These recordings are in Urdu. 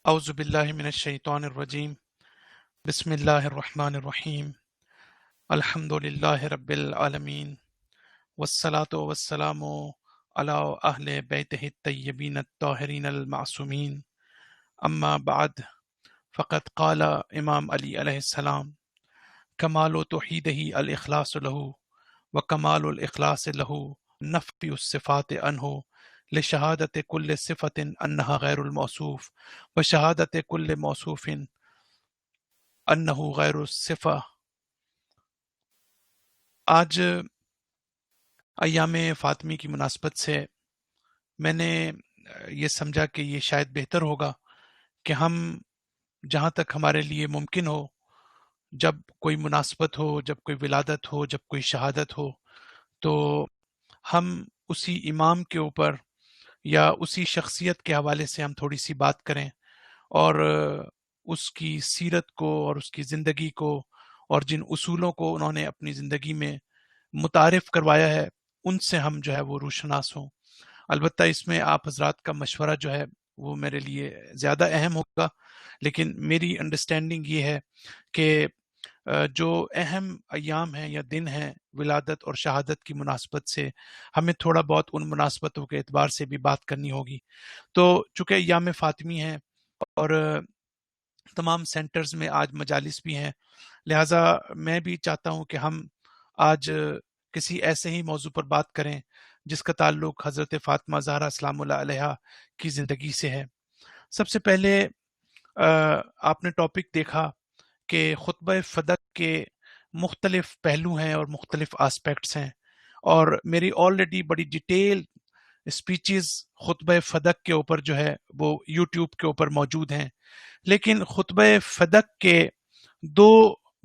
اعوذ باللہ من الشیطان الرجیم بسم اللہ الرحمن الرحیم الحمد للہ رب العالمین والصلاة والسلام علی اہل بیتہ الطیبین الطاہرین المعصومین اما بعد فقد قال امام علی علیہ السلام کمال توحیدہ الاخلاص لہ وکمال الاخلاص لہ نفی الصفات عنہ لشہادت کل صفت انہا غیر الموصوف وشہادت کل موصوف انہ غیر الصفہ۔ آج ایام فاطمی کی مناسبت سے میں نے یہ سمجھا کہ یہ شاید بہتر ہوگا کہ ہم جہاں تک ہمارے لیے ممکن ہو، جب کوئی مناسبت ہو، جب کوئی ولادت ہو، جب کوئی شہادت ہو، تو ہم اسی امام کے اوپر یا اسی شخصیت کے حوالے سے ہم تھوڑی سی بات کریں اور اس کی سیرت کو اور اس کی زندگی کو اور جن اصولوں کو انہوں نے اپنی زندگی میں متعارف کروایا ہے ان سے ہم جو ہے وہ روشناس ہوں۔ البتہ اس میں آپ حضرات کا مشورہ جو ہے وہ میرے لیے زیادہ اہم ہوگا، لیکن میری انڈرسٹینڈنگ یہ ہے کہ جو اہم ایام ہیں یا دن ہیں ولادت اور شہادت کی مناسبت سے ہمیں تھوڑا بہت ان مناسبتوں کے اعتبار سے بھی بات کرنی ہوگی۔ تو چونکہ ایام فاطمی ہیں اور تمام سینٹرز میں آج مجالس بھی ہیں، لہٰذا میں بھی چاہتا ہوں کہ ہم آج کسی ایسے ہی موضوع پر بات کریں جس کا تعلق حضرت فاطمہ زہرا سلام اللہ علیہا کی زندگی سے ہے۔ سب سے پہلے آپ نے ٹاپک دیکھا کہ خطبہ فدق کے مختلف پہلو ہیں اور مختلف آسپیکٹس ہیں، اور میری آلریڈی بڑی ڈیٹیل اسپیچز خطبہ فدق کے اوپر جو ہے وہ یوٹیوب کے اوپر موجود ہیں، لیکن خطبہ فدق کے دو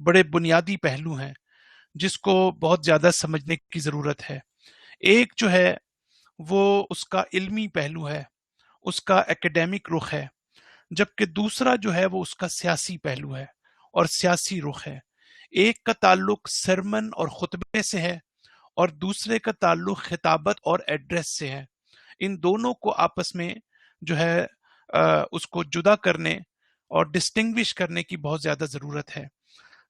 بڑے بنیادی پہلو ہیں جس کو بہت زیادہ سمجھنے کی ضرورت ہے۔ ایک جو ہے وہ اس کا علمی پہلو ہے، اس کا ایکیڈیمک رخ ہے، جبکہ دوسرا جو ہے وہ اس کا سیاسی پہلو ہے اور سیاسی رخ ہے۔ ایک کا تعلق سرمن اور خطبے سے ہے اور دوسرے کا تعلق خطابت اور ایڈریس سے ہے۔ ان دونوں کو آپس میں جو ہے اس کو جدا کرنے اور ڈسٹنگوش کرنے کی بہت زیادہ ضرورت ہے۔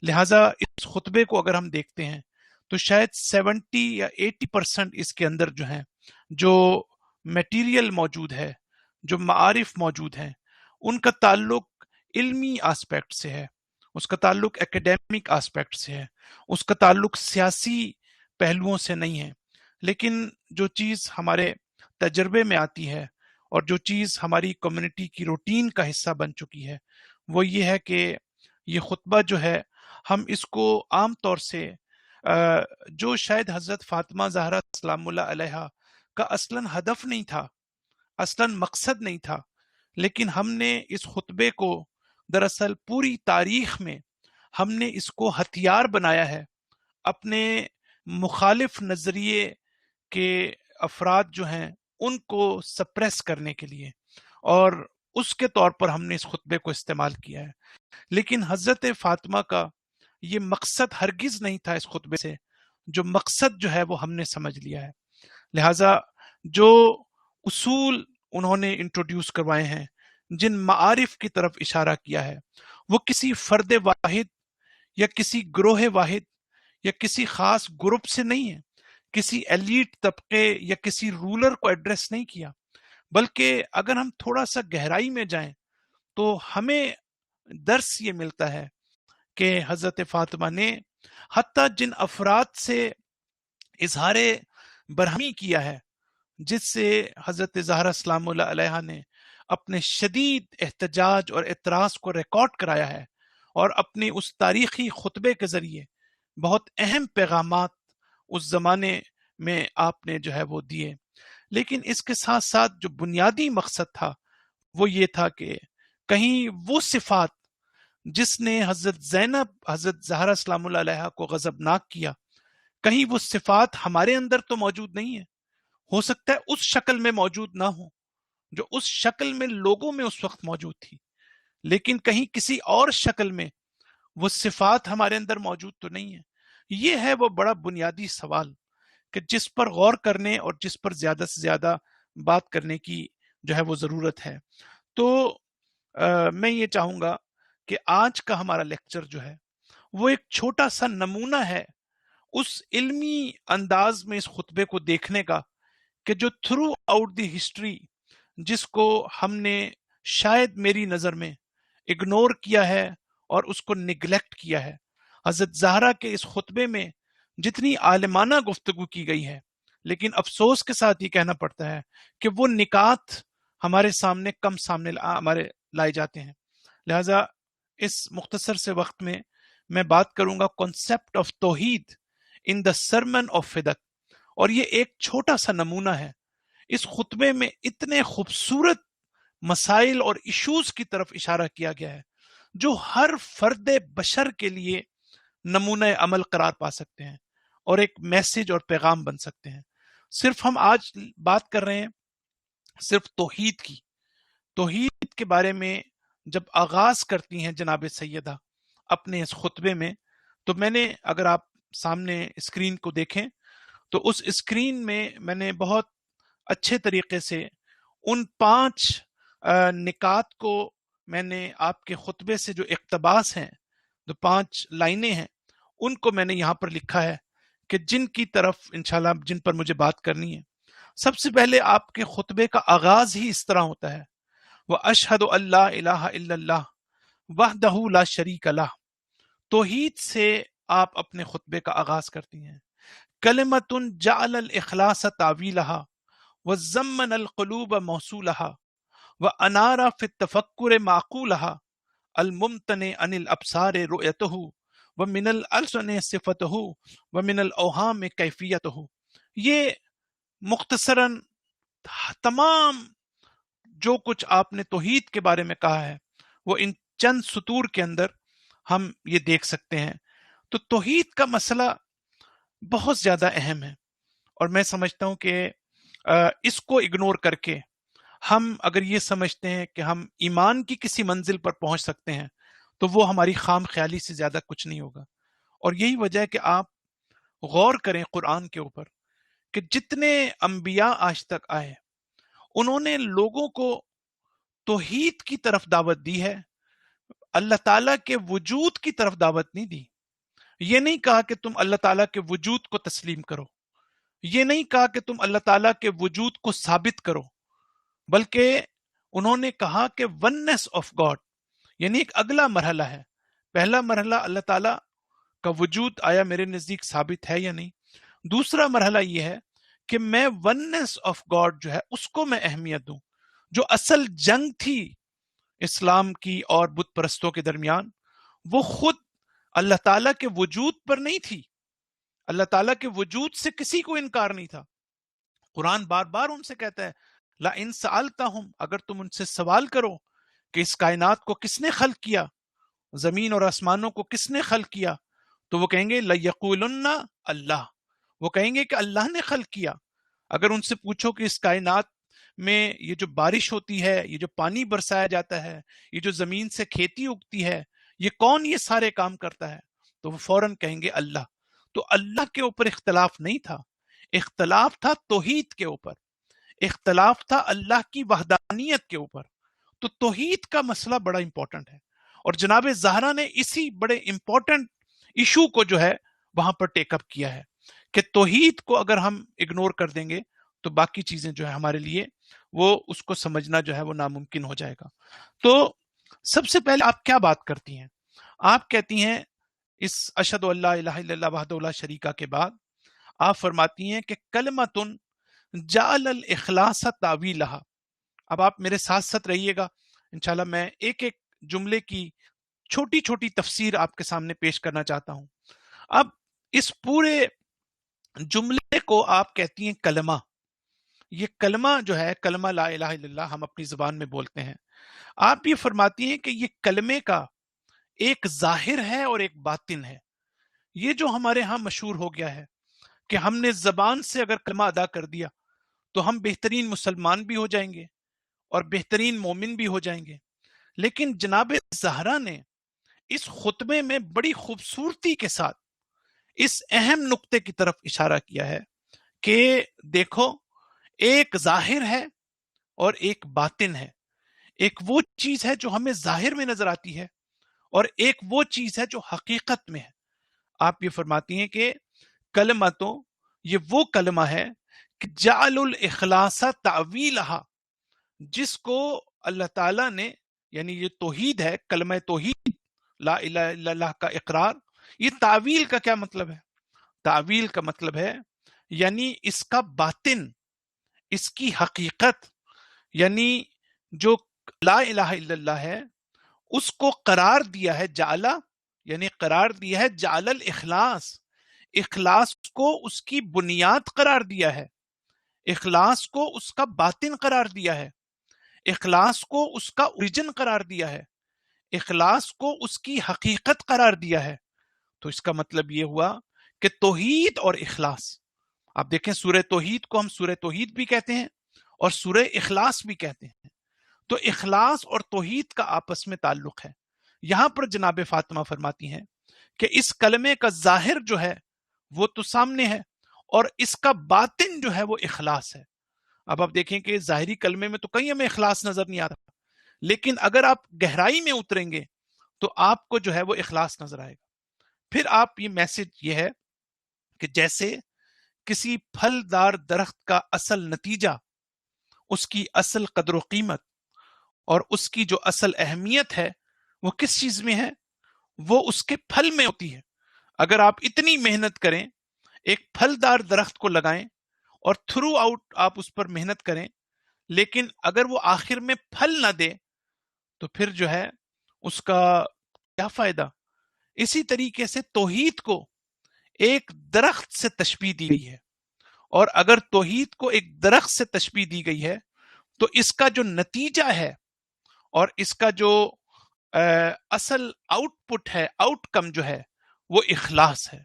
لہٰذا اس خطبے کو اگر ہم دیکھتے ہیں تو شاید 70 یا 80% اس کے اندر جو ہیں جو میٹیریل موجود ہے، جو معارف موجود ہیں، ان کا تعلق علمی آسپیکٹ سے ہے، اس کا تعلق ایکیڈیمک آسپیکٹ سے ہے، اس کا تعلق سیاسی پہلوؤں سے نہیں ہے۔ لیکن جو چیز ہمارے تجربے میں آتی ہے اور جو چیز ہماری کمیونٹی کی روٹین کا حصہ بن چکی ہے وہ یہ ہے کہ یہ خطبہ جو ہے ہم اس کو عام طور سے جو شاید حضرت فاطمہ زہرا سلام اللہ علیہا کا اصلاً ہدف نہیں تھا، اصلاً مقصد نہیں تھا، لیکن ہم نے اس خطبے کو دراصل پوری تاریخ میں ہم نے اس کو ہتھیار بنایا ہے اپنے مخالف نظریے کے افراد جو ہیں ان کو سپریس کرنے کے لیے، اور اس کے طور پر ہم نے اس خطبے کو استعمال کیا ہے۔ لیکن حضرت فاطمہ کا یہ مقصد ہرگز نہیں تھا اس خطبے سے، جو مقصد جو ہے وہ ہم نے سمجھ لیا ہے۔ لہٰذا جو اصول انہوں نے انٹروڈیوس کروائے ہیں، جن معارف کی طرف اشارہ کیا ہے، وہ کسی فرد واحد یا کسی گروہ واحد یا کسی خاص گروپ سے نہیں ہے، کسی ایلیٹ طبقے یا کسی رولر کو ایڈریس نہیں کیا، بلکہ اگر ہم تھوڑا سا گہرائی میں جائیں تو ہمیں درس یہ ملتا ہے کہ حضرت فاطمہ نے حتیٰ جن افراد سے اظہار برہمی کیا ہے، جس سے حضرت زہرا سلام اللہ علیہا نے اپنے شدید احتجاج اور اعتراض کو ریکارڈ کرایا ہے اور اپنی اس تاریخی خطبے کے ذریعے بہت اہم پیغامات اس زمانے میں آپ نے جو ہے وہ دیے، لیکن اس کے ساتھ ساتھ جو بنیادی مقصد تھا وہ یہ تھا کہ کہیں وہ صفات جس نے حضرت زینب حضرت زہرا سلام اللہ علیہا کو غضبناک کیا، کہیں وہ صفات ہمارے اندر تو موجود نہیں ہے، ہو سکتا ہے اس شکل میں موجود نہ ہو جو اس شکل میں لوگوں میں اس وقت موجود تھی، لیکن کہیں کسی اور شکل میں وہ صفات ہمارے اندر موجود تو نہیں ہے۔ یہ ہے وہ بڑا بنیادی سوال کہ جس پر غور کرنے اور جس پر زیادہ سے زیادہ بات کرنے کی جو ہے وہ ضرورت ہے۔ تو میں یہ چاہوں گا کہ آج کا ہمارا لیکچر جو ہے وہ ایک چھوٹا سا نمونہ ہے اس علمی انداز میں اس خطبے کو دیکھنے کا کہ جو تھرو آؤٹ دی ہسٹری جس کو ہم نے شاید میری نظر میں اگنور کیا ہے اور اس کو نگلیکٹ کیا ہے. حضرت زہرا کے اس خطبے میں جتنی عالمانہ گفتگو کی گئی ہے، لیکن افسوس کے ساتھ یہ کہنا پڑتا ہے کہ وہ نکات ہمارے سامنے کم سامنے ہمارے لائے جاتے ہیں. لہذا اس مختصر سے وقت میں بات کروں گا کنسپٹ آف توحید ان دا سرمن آف فدق، اور یہ ایک چھوٹا سا نمونہ ہے. اس خطبے میں اتنے خوبصورت مسائل اور ایشوز کی طرف اشارہ کیا گیا ہے جو ہر فرد بشر کے لیے نمونہ عمل قرار پا سکتے ہیں اور ایک میسج اور پیغام بن سکتے ہیں. صرف ہم آج بات کر رہے ہیں صرف توحید کی. توحید کے بارے میں جب آغاز کرتی ہیں جناب سیدہ اپنے اس خطبے میں، تو میں نے، اگر آپ سامنے اسکرین کو دیکھیں تو اس اسکرین میں نے بہت اچھے طریقے سے ان 5 نکات کو میں نے آپ کے خطبے سے جو اقتباس ہیں، جو 5 لائنیں ہیں، ان کو میں نے یہاں پر لکھا ہے کہ جن کی طرف انشاءاللہ جن پر مجھے بات کرنی ہے. سب سے پہلے آپ کے خطبے کا آغاز ہی اس طرح ہوتا ہے، وَأَشْهَدُ أَن لَا إِلَٰهَ إِلَّا اللَّهُ وَحْدَهُ لَا شَرِيكَ لَهُ. توحید سے آپ اپنے خطبے کا آغاز کرتی ہیں. کلمۃ جعل الاخلاص تعویلها وزمن القلوب موصولها وانار فی التفکر معقولها الممتنع عن الابصار رؤیته ومن الالسن صفته ومن الاوہام کیفیته. یہ مختصراً تمام جو کچھ آپ نے توحید کے بارے میں کہا ہے وہ ان چند سطور کے اندر ہم یہ دیکھ سکتے ہیں. تو توحید کا مسئلہ بہت زیادہ اہم ہے، اور میں سمجھتا ہوں کہ اس کو اگنور کر کے ہم اگر یہ سمجھتے ہیں کہ ہم ایمان کی کسی منزل پر پہنچ سکتے ہیں تو وہ ہماری خام خیالی سے زیادہ کچھ نہیں ہوگا. اور یہی وجہ ہے کہ آپ غور کریں قرآن کے اوپر کہ جتنے انبیاء آج تک آئے انہوں نے لوگوں کو توحید کی طرف دعوت دی ہے، اللہ تعالیٰ کے وجود کی طرف دعوت نہیں دی. یہ نہیں کہا کہ تم اللہ تعالیٰ کے وجود کو تسلیم کرو، یہ نہیں کہا کہ تم اللہ تعالیٰ کے وجود کو ثابت کرو، بلکہ انہوں نے کہا کہ وننس آف گاڈ، یعنی ایک اگلا مرحلہ ہے. پہلا مرحلہ اللہ تعالیٰ کا وجود آیا میرے نزدیک ثابت ہے یا نہیں. دوسرا مرحلہ یہ ہے کہ میں وننس آف گاڈ جو ہے اس کو میں اہمیت دوں. جو اصل جنگ تھی اسلام کی اور بت پرستوں کے درمیان وہ خود اللہ تعالیٰ کے وجود پر نہیں تھی. اللہ تعالیٰ کے وجود سے کسی کو انکار نہیں تھا. قرآن بار بار ان سے کہتا ہے لَإِن سَأَلْتَهُمْ، اگر تم ان سے سوال کرو کہ اس کائنات کو کس نے خلق کیا، زمین اور آسمانوں کو کس نے خلق کیا، تو وہ کہیں گے لَيَقُولُنَّ اللہ، وہ کہیں گے کہ اللہ نے خلق کیا. اگر ان سے پوچھو کہ اس کائنات میں یہ جو بارش ہوتی ہے، یہ جو پانی برسایا جاتا ہے، یہ جو زمین سے کھیتی اگتی ہے، یہ کون یہ سارے کام کرتا ہے، تو وہ فوراً کہیں گے اللہ. تو اللہ کے اوپر اختلاف نہیں تھا، اختلاف تھا توحید کے اوپر، اختلاف تھا اللہ کی وحدانیت کے اوپر. تو توحید کا مسئلہ بڑا امپورٹنٹ ہے، اور جناب زہرا نے اسی بڑے امپورٹنٹ ایشو کو جو ہے وہاں پر ٹیک اپ کیا ہے کہ توحید کو اگر ہم اگنور کر دیں گے تو باقی چیزیں جو ہے ہمارے لیے وہ اس کو سمجھنا جو ہے وہ ناممکن ہو جائے گا. تو سب سے پہلے آپ کیا بات کرتی ہیں؟ آپ کہتی ہیں اس اشہد ان لا الہ الا اللہ وحدہ لا شریک کے بعد آپ فرماتی ہیں کہ کلمۃ جعل الاخلاص تعویلھا. اب آپ میرے ساتھ ساتھ رہیے گا، انشاءاللہ میں ایک ایک جملے کی چھوٹی چھوٹی تفسیر آپ کے سامنے پیش کرنا چاہتا ہوں. اب اس پورے جملے کو آپ کہتی ہیں کلمہ. یہ کلمہ جو ہے، کلمہ لا الہ الا اللہ ہم اپنی زبان میں بولتے ہیں. آپ یہ فرماتی ہیں کہ یہ کلمے کا ایک ظاہر ہے اور ایک باطن ہے. یہ جو ہمارے ہاں مشہور ہو گیا ہے کہ ہم نے زبان سے اگر کلمہ ادا کر دیا تو ہم بہترین مسلمان بھی ہو جائیں گے اور بہترین مومن بھی ہو جائیں گے. لیکن جناب زہرا نے اس خطبے میں بڑی خوبصورتی کے ساتھ اس اہم نقطے کی طرف اشارہ کیا ہے کہ دیکھو، ایک ظاہر ہے اور ایک باطن ہے. ایک وہ چیز ہے جو ہمیں ظاہر میں نظر آتی ہے، اور ایک وہ چیز ہے جو حقیقت میں ہے. آپ یہ فرماتی ہیں کہ کلمہ تو یہ وہ کلمہ ہے کہ جعل الاخلاص تعویلہا، جس کو اللہ تعالیٰ نے، یعنی یہ توحید ہے، کلمہ توحید، لا الہ الا اللہ کا اقرار. یہ تعویل کا کیا مطلب ہے؟ تعویل کا مطلب ہے یعنی اس کا باطن، اس کی حقیقت، یعنی جو لا الہ الا اللہ ہے اس کو قرار دیا ہے، جعلا یعنی قرار دیا ہے، جعل الاخلاص، اخلاص کو اس کی بنیاد قرار دیا ہے، اخلاص کو اس کا باطن قرار دیا ہے، اخلاص کو اس کا اوریجن قرار دیا ہے، اخلاص کو اس کی حقیقت قرار دیا ہے. تو اس کا مطلب یہ ہوا کہ توحید اور اخلاص، آپ دیکھیں سورہ توحید کو ہم سورہ توحید بھی کہتے ہیں اور سورہ اخلاص بھی کہتے ہیں. تو اخلاص اور توحید کا آپس میں تعلق ہے. یہاں پر جناب فاطمہ فرماتی ہیں کہ اس کلمے کا ظاہر جو ہے وہ تو سامنے ہے، اور اس کا باطن جو ہے وہ اخلاص ہے. اب آپ دیکھیں کہ ظاہری کلمے میں تو کہیں ہمیں اخلاص نظر نہیں آتا، لیکن اگر آپ گہرائی میں اتریں گے تو آپ کو جو ہے وہ اخلاص نظر آئے گا. پھر آپ یہ میسج یہ ہے کہ جیسے کسی پھلدار درخت کا اصل نتیجہ، اس کی اصل قدر و قیمت اور اس کی جو اصل اہمیت ہے وہ کس چیز میں ہے؟ وہ اس کے پھل میں ہوتی ہے. اگر آپ اتنی محنت کریں، ایک پھلدار درخت کو لگائیں اور تھرو آؤٹ آپ اس پر محنت کریں، لیکن اگر وہ آخر میں پھل نہ دے تو پھر جو ہے اس کا کیا فائدہ؟ اسی طریقے سے توحید کو ایک درخت سے تشبیہ دی گئی ہے، اور اگر توحید کو ایک درخت سے تشبیہ دی گئی ہے تو اس کا جو نتیجہ ہے اور اس کا جو اصل آؤٹ پٹ ہے، آؤٹ کم جو ہے وہ اخلاص ہے.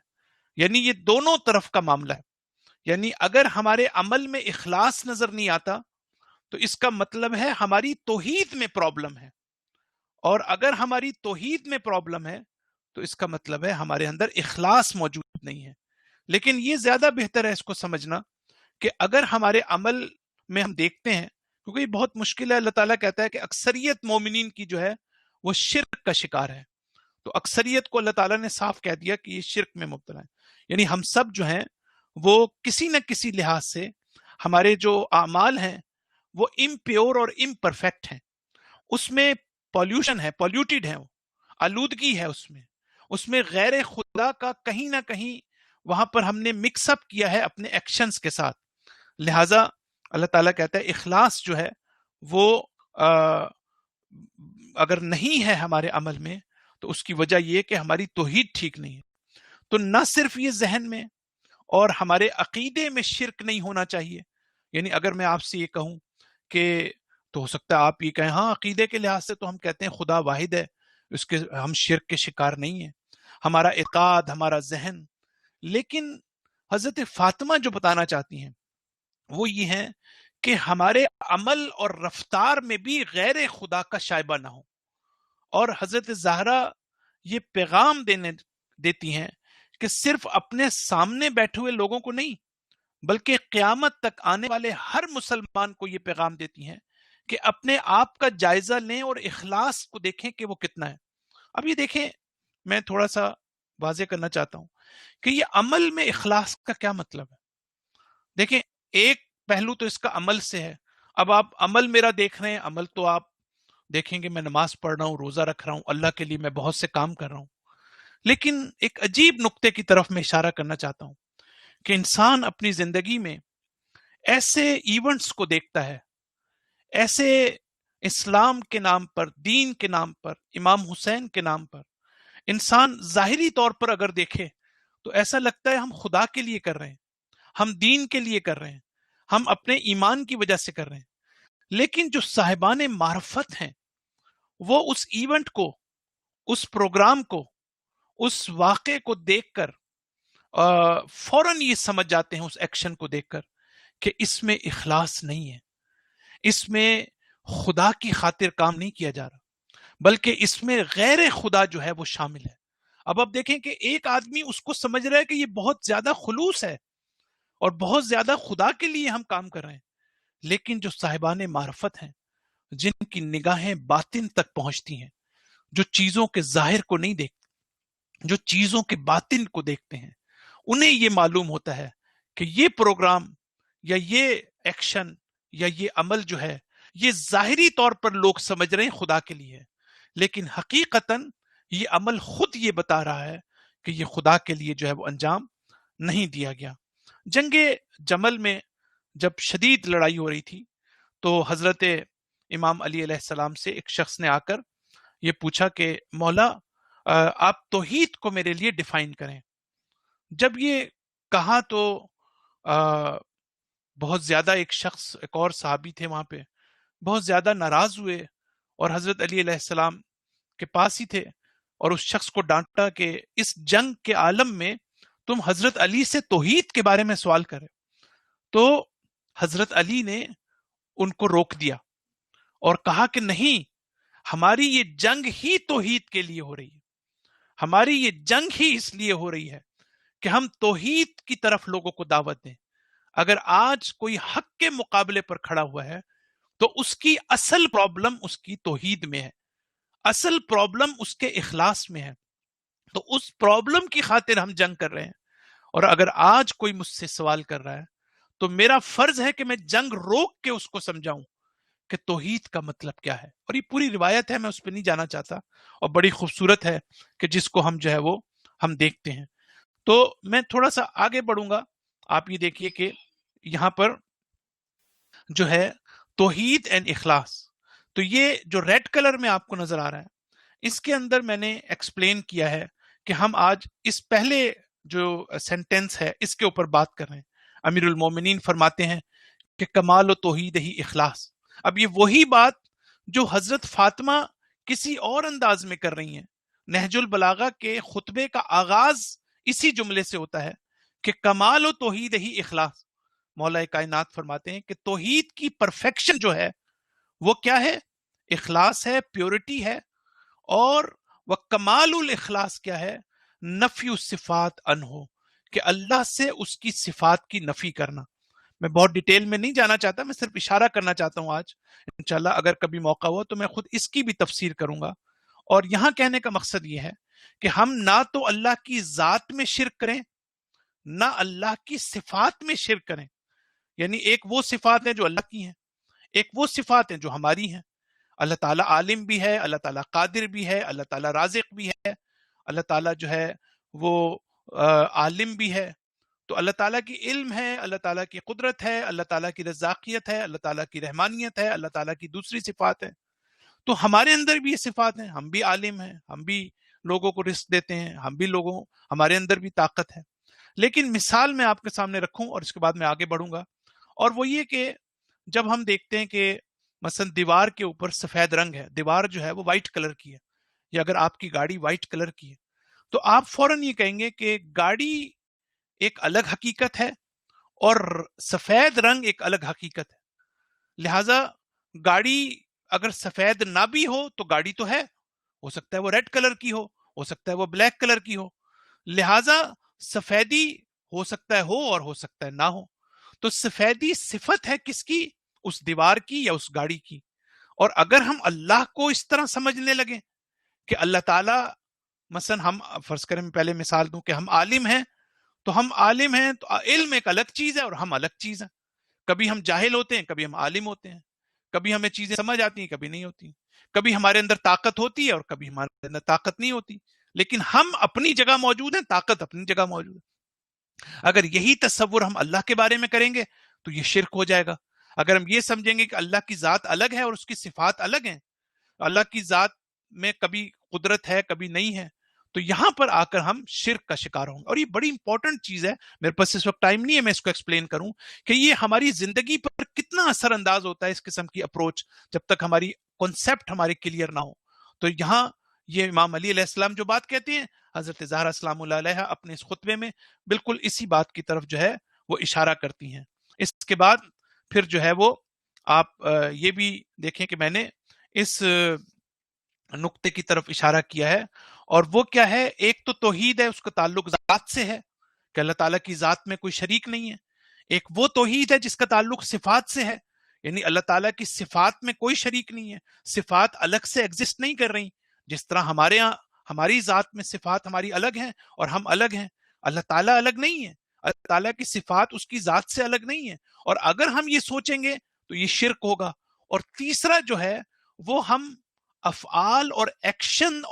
یعنی یہ دونوں طرف کا معاملہ ہے. یعنی اگر ہمارے عمل میں اخلاص نظر نہیں آتا تو اس کا مطلب ہے ہماری توحید میں پرابلم ہے، اور اگر ہماری توحید میں پرابلم ہے تو اس کا مطلب ہے ہمارے اندر اخلاص موجود نہیں ہے. لیکن یہ زیادہ بہتر ہے اس کو سمجھنا کہ اگر ہمارے عمل میں ہم دیکھتے ہیں، کیونکہ یہ بہت مشکل ہے، اللہ تعالیٰ کہتا ہے کہ اکثریت مومنین کی جو ہے وہ شرک کا شکار ہے. تو اکثریت کو اللہ تعالیٰ نے صاف کہہ دیا کہ یہ شرک میں مبتلا ہے. یعنی ہم سب جو ہیں وہ کسی نہ کسی لحاظ سے ہمارے جو اعمال ہیں وہ امپیور اور امپرفیکٹ ہیں، اس میں پالیوشن ہے، پالیوٹیڈ ہے، آلودگی ہے، اس میں غیر خدا کا کہیں نہ کہیں وہاں پر ہم نے مکس اپ کیا ہے اپنے ایکشنز کے ساتھ. لہٰذا اللہ تعالیٰ کہتا ہے اخلاص جو ہے وہ اگر نہیں ہے ہمارے عمل میں تو اس کی وجہ یہ کہ ہماری توحید ٹھیک نہیں ہے. تو نہ صرف یہ ذہن میں اور ہمارے عقیدے میں شرک نہیں ہونا چاہیے. یعنی اگر میں آپ سے یہ کہوں کہ تو ہو سکتا ہے آپ یہ کہیں ہاں عقیدے کے لحاظ سے تو ہم کہتے ہیں خدا واحد ہے، اس کے ہم شرک کے شکار نہیں ہیں، ہمارا اعتقاد، ہمارا ذہن. لیکن حضرت فاطمہ جو بتانا چاہتی ہیں وہ یہ ہے کہ ہمارے عمل اور رفتار میں بھی غیر خدا کا شائبہ نہ ہو. اور حضرت زہرا یہ پیغام دیتی ہیں کہ صرف اپنے سامنے بیٹھے ہوئے لوگوں کو نہیں بلکہ قیامت تک آنے والے ہر مسلمان کو یہ پیغام دیتی ہیں کہ اپنے آپ کا جائزہ لیں اور اخلاص کو دیکھیں کہ وہ کتنا ہے. اب یہ دیکھیں، میں تھوڑا سا واضح کرنا چاہتا ہوں کہ یہ عمل میں اخلاص کا کیا مطلب ہے. دیکھیں ایک پہلو تو اس کا عمل سے ہے. اب آپ عمل میرا دیکھ رہے ہیں، عمل تو آپ دیکھیں گے میں نماز پڑھ رہا ہوں، روزہ رکھ رہا ہوں، اللہ کے لیے میں بہت سے کام کر رہا ہوں. لیکن ایک عجیب نقطے کی طرف میں اشارہ کرنا چاہتا ہوں کہ انسان اپنی زندگی میں ایسے ایونٹس کو دیکھتا ہے، ایسے اسلام کے نام پر، دین کے نام پر، امام حسین کے نام پر انسان ظاہری طور پر اگر دیکھے تو ایسا لگتا ہے ہم خدا کے لیے کر رہے ہیں، ہم دین کے لیے کر رہے ہیں، ہم اپنے ایمان کی وجہ سے کر رہے ہیں. لیکن جو صاحبان معرفت ہیں وہ اس ایونٹ کو، اس پروگرام کو، اس واقعے کو دیکھ کر فوراً یہ سمجھ جاتے ہیں، اس ایکشن کو دیکھ کر، کہ اس میں اخلاص نہیں ہے، اس میں خدا کی خاطر کام نہیں کیا جا رہا، بلکہ اس میں غیر خدا جو ہے وہ شامل ہے. اب آپ دیکھیں کہ ایک آدمی اس کو سمجھ رہا ہے کہ یہ بہت زیادہ خلوص ہے اور بہت زیادہ خدا کے لیے ہم کام کر رہے ہیں، لیکن جو صاحبان معرفت ہیں جن کی نگاہیں باطن تک پہنچتی ہیں، جو چیزوں کے ظاہر کو نہیں دیکھتے، جو چیزوں کے باطن کو دیکھتے ہیں، انہیں یہ معلوم ہوتا ہے کہ یہ پروگرام یا یہ ایکشن یا یہ عمل جو ہے یہ ظاہری طور پر لوگ سمجھ رہے ہیں خدا کے لیے ہے، لیکن حقیقتاً یہ عمل خود یہ بتا رہا ہے کہ یہ خدا کے لیے جو ہے وہ انجام نہیں دیا گیا۔ جنگ جمل میں جب شدید لڑائی ہو رہی تھی تو حضرت امام علی علیہ السلام سے ایک شخص نے آ کر یہ پوچھا کہ مولا آپ توحید کو میرے لیے ڈیفائن کریں۔ جب یہ کہا تو بہت زیادہ ایک شخص، ایک اور صحابی تھے وہاں پہ، بہت زیادہ ناراض ہوئے اور حضرت علی علیہ السلام کے پاس ہی تھے اور اس شخص کو ڈانٹا کہ اس جنگ کے عالم میں تم حضرت علی سے توحید کے بارے میں سوال کرے۔ تو حضرت علی نے ان کو روک دیا اور کہا کہ نہیں، ہماری یہ جنگ ہی توحید کے لیے ہو رہی ہے، ہماری یہ جنگ ہی اس لیے ہو رہی ہے کہ ہم توحید کی طرف لوگوں کو دعوت دیں۔ اگر آج کوئی حق کے مقابلے پر کھڑا ہوا ہے تو اس کی اصل پرابلم اس کی توحید میں ہے، اصل پرابلم اس کے اخلاص میں ہے، تو اس پرابلم کی خاطر ہم جنگ کر رہے ہیں۔ اور اگر آج کوئی مجھ سے سوال کر رہا ہے تو میرا فرض ہے کہ میں جنگ روک کے اس کو سمجھاؤں کہ توحید کا مطلب کیا ہے۔ اور یہ پوری روایت ہے، میں اس پہ نہیں جانا چاہتا، اور بڑی خوبصورت ہے کہ جس کو ہم جو ہے وہ ہم دیکھتے ہیں۔ تو میں تھوڑا سا آگے بڑھوں گا۔ آپ یہ دیکھیے کہ یہاں پر جو ہے توحید اینڈ اخلاص، تو یہ جو ریڈ کلر میں آپ کو نظر آ رہا ہے، اس کے اندر میں نے ایکسپلین کیا ہے کہ ہم آج اس پہلے جو سینٹینس ہے اس کے اوپر بات کر رہے ہیں۔ امیر المومنین فرماتے ہیں کہ کمال و توحید ہی اخلاص۔ اب یہ وہی بات جو حضرت فاطمہ کسی اور انداز میں کر رہی ہیں۔ نہج البلاغہ کے خطبے کا آغاز اسی جملے سے ہوتا ہے کہ کمال و توحید ہی اخلاص۔ مولا کائنات فرماتے ہیں کہ توحید کی پرفیکشن جو ہے وہ کیا ہے؟ اخلاص ہے، پیورٹی ہے۔ اور وہ کمال الاخلاص کیا ہے؟ نفی الصفات عنہ، کہ اللہ سے اس کی صفات کی نفی کرنا۔ میں بہت ڈیٹیل میں نہیں جانا چاہتا، میں صرف اشارہ کرنا چاہتا ہوں آج۔ انشاءاللہ اگر کبھی موقع ہوا تو میں خود اس کی بھی تفسیر کروں گا۔ اور یہاں کہنے کا مقصد یہ ہے کہ ہم نہ تو اللہ کی ذات میں شرک کریں، نہ اللہ کی صفات میں شرک کریں۔ یعنی ایک وہ صفات ہیں جو اللہ کی ہیں، ایک وہ صفات ہیں جو ہماری ہیں۔ اللہ تعالیٰ عالم بھی ہے، اللہ تعالیٰ قادر بھی ہے، اللہ تعالیٰ رازق بھی ہے، اللہ تعالیٰ جو ہے وہ عالم بھی ہے۔ تو اللہ تعالیٰ کی علم ہے، اللہ تعالیٰ کی قدرت ہے، اللہ تعالیٰ کی رزاقیت ہے، اللہ تعالیٰ کی رحمانیت ہے، اللہ تعالیٰ کی دوسری صفات ہے۔ تو ہمارے اندر بھی یہ صفات ہیں، ہم بھی عالم ہیں، ہم بھی لوگوں کو رزق دیتے ہیں، ہم بھی ہمارے اندر بھی طاقت ہے۔ لیکن مثال میں آپ کے سامنے رکھوں اور اس کے بعد میں آگے بڑھوں گا، اور وہ یہ کہ جب ہم دیکھتے ہیں کہ مثلا دیوار کے اوپر سفید رنگ ہے، دیوار جو ہے وہ وائٹ کلر کی ہے، یا اگر آپ کی گاڑی وائٹ کلر کی ہے تو آپ فوراً یہ کہیں گے کہ گاڑی ایک الگ حقیقت ہے اور سفید رنگ ایک الگ حقیقت ہے۔ لہٰذا گاڑی اگر سفید نہ بھی ہو تو گاڑی تو ہے، ہو سکتا ہے وہ ریڈ کلر کی ہو سکتا ہے وہ بلیک کلر کی ہو، لہٰذا سفیدی ہو سکتا ہے ہو اور ہو سکتا ہے نہ ہو۔ تو سفیدی صفت ہے کس کی؟ اس دیوار کی یا اس گاڑی کی۔ اور اگر ہم اللہ کو اس طرح سمجھنے لگے کہ اللہ تعالیٰ، مثلا ہم فرض کریں، میں پہلے مثال دوں کہ ہم عالم ہیں، تو ہم عالم ہیں تو علم ایک الگ چیز ہے اور ہم الگ چیز ہیں۔ کبھی ہم جاہل ہوتے ہیں، کبھی ہم عالم ہوتے ہیں، کبھی ہمیں چیزیں سمجھ آتی ہیں، کبھی نہیں ہوتی، کبھی ہمارے اندر طاقت ہوتی ہے اور کبھی ہمارے اندر طاقت نہیں ہوتی، لیکن ہم اپنی جگہ موجود ہیں، طاقت اپنی جگہ موجود ہے۔ اگر یہی تصور ہم اللہ کے بارے میں کریں گے تو یہ شرک ہو جائے گا۔ اگر ہم یہ سمجھیں گے کہ اللہ کی ذات الگ ہے اور اس کی صفات الگ ہیں، اللہ کی ذات میں کبھی قدرت ہے کبھی نہیں ہے، تو یہاں پر آ کر ہم شرک کا شکار ہوں گے۔ اور یہ بڑی امپورٹنٹ چیز ہے، میرے پاس اس وقت ٹائم نہیں ہے میں اس کو ایکسپلین کروں کہ یہ ہماری زندگی پر کتنا اثر انداز ہوتا ہے اس قسم کی اپروچ، جب تک ہماری کنسیپٹ ہماری کلیئر نہ ہو۔ تو یہاں یہ امام علی علیہ السلام جو بات کہتے ہیں، حضرت زہرا السلام اللہ علیہ اپنے اس خطبے میں بالکل اسی بات کی طرف جو ہے وہ اشارہ کرتی ہیں۔ اس کے بعد پھر جو ہے وہ آپ یہ بھی دیکھیں کہ میں نے اس نقطے کی طرف اشارہ کیا ہے، اور وہ کیا ہے؟ ایک تو توحید ہے، اس کا تعلق ذات سے ہے کہ اللہ تعالیٰ کی ذات میں کوئی شریک نہیں ہے۔ ایک وہ توحید ہے جس کا تعلق صفات سے ہے یعنی اللہ تعالیٰ کی صفات میں کوئی شریک نہیں ہے، صفات الگ سے ایگزسٹ نہیں کر رہی، جس طرح ہمارے ہاں ہماری ذات میں صفات ہماری الگ ہیں اور ہم الگ ہیں، اللہ تعالیٰ الگ نہیں ہے، اللہ تعالیٰ کی صفات اس کی ذات سے الگ نہیں ہے، اور اگر ہم یہ سوچیں گے تو یہ شرک ہوگا۔ اور تیسرا جو ہے وہ ہم افعال اور ایکشنز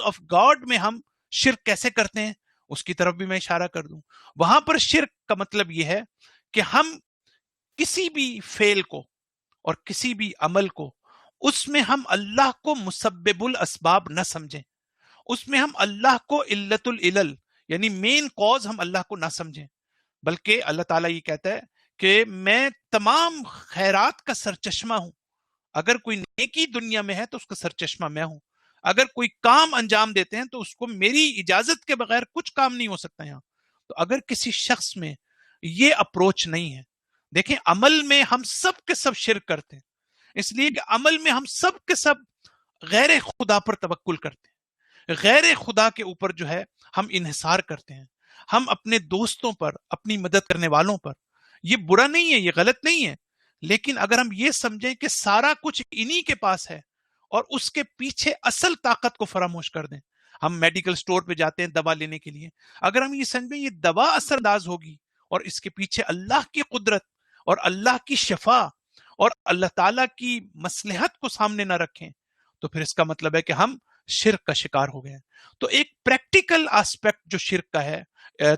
آف گاڈ میں ہم شرک کیسے کرتے ہیں، اس کی طرف بھی میں اشارہ کر دوں۔ وہاں پر شرک کا مطلب یہ ہے کہ ہم کسی بھی فعل کو اور کسی بھی عمل کو اس میں ہم اللہ کو مسبب الاسباب نہ سمجھیں، اس میں ہم اللہ کو علت العلل یعنی مین کاز ہم اللہ کو نہ سمجھیں، بلکہ اللہ تعالیٰ یہ کہتا ہے کہ میں تمام خیرات کا سرچشمہ ہوں، اگر کوئی نیکی دنیا میں ہے تو اس کا سرچشمہ میں ہوں، اگر کوئی کام انجام دیتے ہیں تو اس کو میری اجازت کے بغیر کچھ کام نہیں ہو سکتا یہاں۔ تو اگر کسی شخص میں یہ اپروچ نہیں ہے، دیکھیں عمل میں ہم سب کے سب شرک کرتے ہیں، اس لیے کہ عمل میں ہم سب کے سب غیر خدا پر توکل کرتے ہیں، غیر خدا کے اوپر جو ہے ہم انحصار کرتے ہیں، ہم اپنے دوستوں پر، اپنی مدد کرنے والوں پر۔ یہ برا نہیں ہے، یہ غلط نہیں ہے، لیکن اگر ہم یہ سمجھیں کہ سارا کچھ انہی کے پاس ہے اور اس کے پیچھے اصل طاقت کو فراموش کر دیں، ہم میڈیکل سٹور پہ جاتے ہیں دوا لینے کے لیے، اگر ہم یہ سمجھیں یہ دوا اثر انداز ہوگی اور اس کے پیچھے اللہ کی قدرت اور اللہ کی شفا اور اللہ تعالیٰ کی مصلحت کو سامنے نہ رکھیں، تو پھر اس کا مطلب ہے کہ ہم شرک کا شکار ہو گئے۔ تو ایک پریکٹیکل آسپیکٹ جو شرک کا ہے،